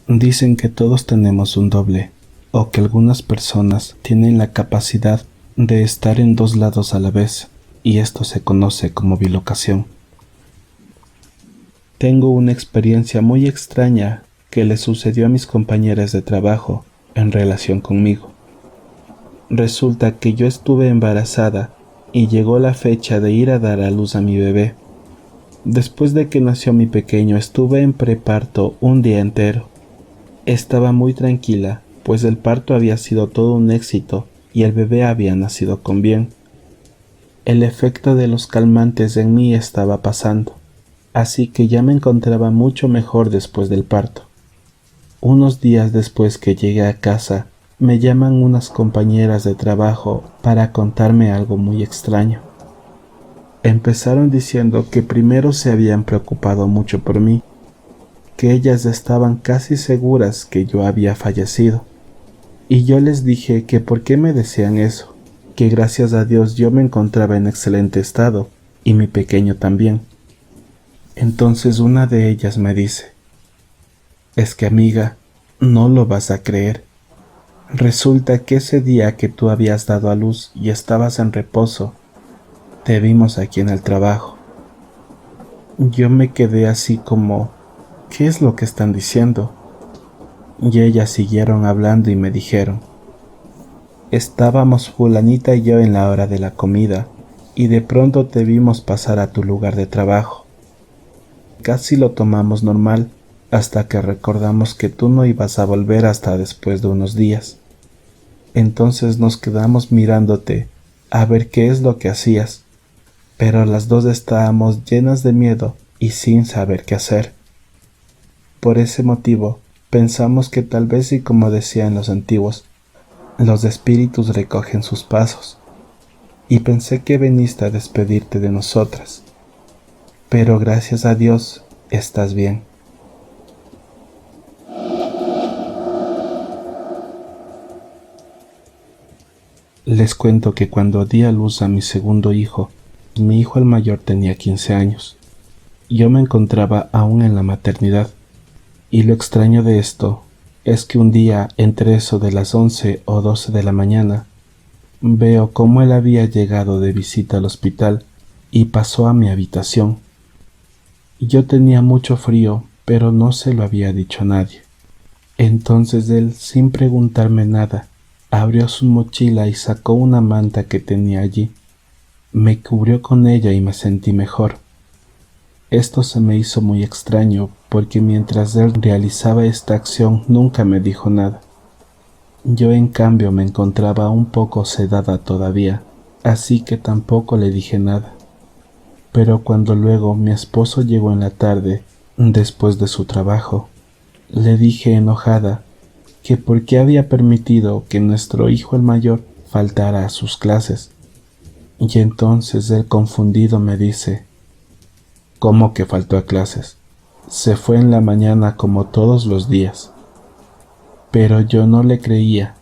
Dicen que todos tenemos un doble, o que algunas personas tienen la capacidad de estar en dos lados a la vez, y esto se conoce como bilocación. Tengo una experiencia muy extraña que le sucedió a mis compañeras de trabajo en relación conmigo. Resulta que yo estuve embarazada y llegó la fecha de ir a dar a luz a mi bebé. Después de que nació mi pequeño, estuve en preparto un día entero. Estaba muy tranquila, pues el parto había sido todo un éxito y el bebé había nacido con bien. El efecto de los calmantes en mí estaba pasando, así que ya me encontraba mucho mejor después del parto. Unos días después que llegué a casa, me llaman unas compañeras de trabajo para contarme algo muy extraño. Empezaron diciendo que primero se habían preocupado mucho por mí, que ellas estaban casi seguras que yo había fallecido. Y yo les dije que por qué me decían eso, que gracias a Dios yo me encontraba en excelente estado, y mi pequeño también. Entonces una de ellas me dice: es que amiga, no lo vas a creer. Resulta que ese día que tú habías dado a luz y estabas en reposo, te vimos aquí en el trabajo. Yo me quedé así como, ¿qué es lo que están diciendo? Y ellas siguieron hablando y me dijeron: estábamos fulanita y yo en la hora de la comida, y de pronto te vimos pasar a tu lugar de trabajo. Casi lo tomamos normal, hasta que recordamos que tú no ibas a volver hasta después de unos días. Entonces nos quedamos mirándote a ver qué es lo que hacías, pero las dos estábamos llenas de miedo y sin saber qué hacer. Por ese motivo, pensamos que tal vez, y como decían los antiguos, los espíritus recogen sus pasos, y pensé que veniste a despedirte de nosotras, pero gracias a Dios estás bien. Les cuento que cuando di a luz a mi segundo hijo, mi hijo el mayor tenía 15 años. Yo me encontraba aún en la maternidad, y lo extraño de esto es que un día, entre eso de las 11 o 12 de la mañana, veo cómo él había llegado de visita al hospital y pasó a mi habitación. Yo tenía mucho frío, pero no se lo había dicho a nadie. Entonces él, sin preguntarme nada, abrió su mochila y sacó una manta que tenía allí. Me cubrió con ella y me sentí mejor. Esto se me hizo muy extraño porque mientras él realizaba esta acción nunca me dijo nada. Yo en cambio me encontraba un poco sedada todavía, así que tampoco le dije nada. Pero cuando luego mi esposo llegó en la tarde, después de su trabajo, le dije enojada que por qué había permitido que nuestro hijo el mayor faltara a sus clases. Y entonces él confundido me dice: ¿cómo que faltó a clases? Se fue en la mañana como todos los días. Pero yo no le creía.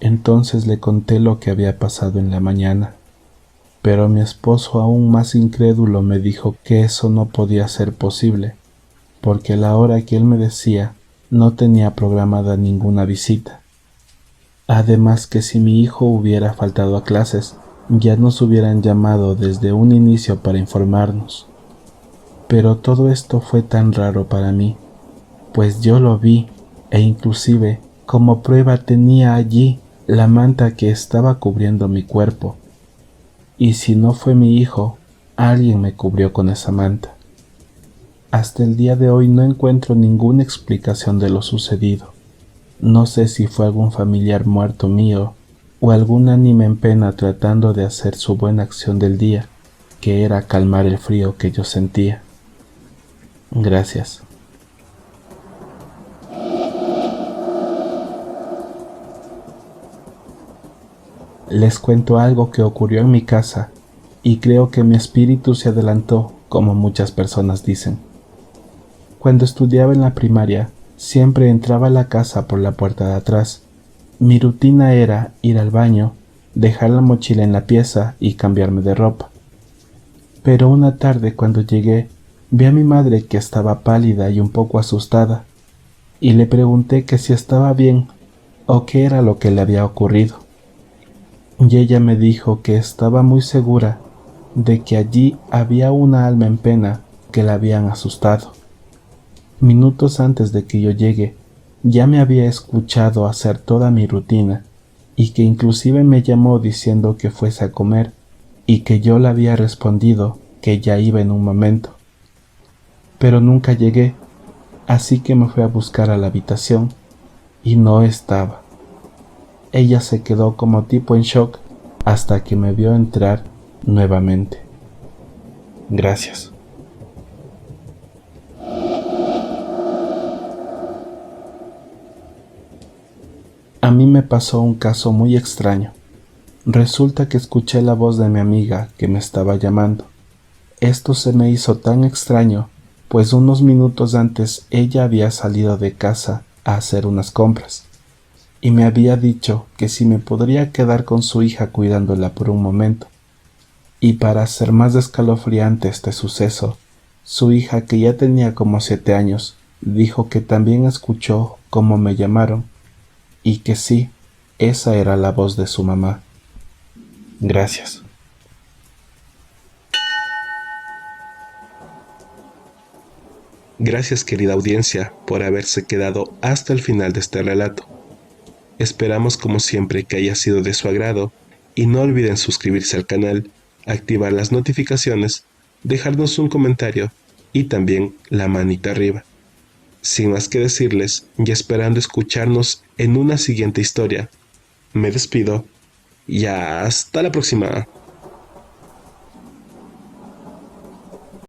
Entonces le conté lo que había pasado en la mañana. Pero mi esposo, aún más incrédulo, me dijo que eso no podía ser posible, porque a la hora que él me decía no tenía programada ninguna visita. Además que si mi hijo hubiera faltado a clases, ya nos hubieran llamado desde un inicio para informarnos. Pero todo esto fue tan raro para mí, pues yo lo vi, e inclusive como prueba tenía allí la manta que estaba cubriendo mi cuerpo. Y si no fue mi hijo, alguien me cubrió con esa manta. Hasta el día de hoy no encuentro ninguna explicación de lo sucedido. No sé si fue algún familiar muerto mío o algún ánima en pena tratando de hacer su buena acción del día, que era calmar el frío que yo sentía. Gracias. Les cuento algo que ocurrió en mi casa y creo que mi espíritu se adelantó, como muchas personas dicen. Cuando estudiaba en la primaria, siempre entraba a la casa por la puerta de atrás. Mi rutina era ir al baño, dejar la mochila en la pieza y cambiarme de ropa. Pero una tarde cuando llegué, vi a mi madre que estaba pálida y un poco asustada. y le pregunté que si estaba bien o qué era lo que le había ocurrido. Y ella me dijo que estaba muy segura de que allí había una alma en pena que la habían asustado. Minutos antes de que yo llegue, ya me había escuchado hacer toda mi rutina y que inclusive me llamó diciendo que fuese a comer y que yo le había respondido que ya iba en un momento. Pero nunca llegué, así que me fui a buscar a la habitación y no estaba. Ella se quedó como tipo en shock hasta que me vio entrar nuevamente. Gracias. A mí me pasó un caso muy extraño. Resulta que escuché la voz de mi amiga que me estaba llamando. Esto se me hizo tan extraño, pues unos minutos antes ella había salido de casa a hacer unas compras y me había dicho que si me podría quedar con su hija cuidándola por un momento. Y para hacer más escalofriante este suceso, su hija, que ya tenía como 7 años, dijo que también escuchó cómo me llamaron y que sí, esa era la voz de su mamá. Gracias. Gracias, querida audiencia, por haberse quedado hasta el final de este relato. Esperamos como siempre que haya sido de su agrado y no olviden suscribirse al canal, activar las notificaciones, dejarnos un comentario y también la manita arriba. Sin más que decirles y esperando escucharnos en una siguiente historia, me despido y hasta la próxima.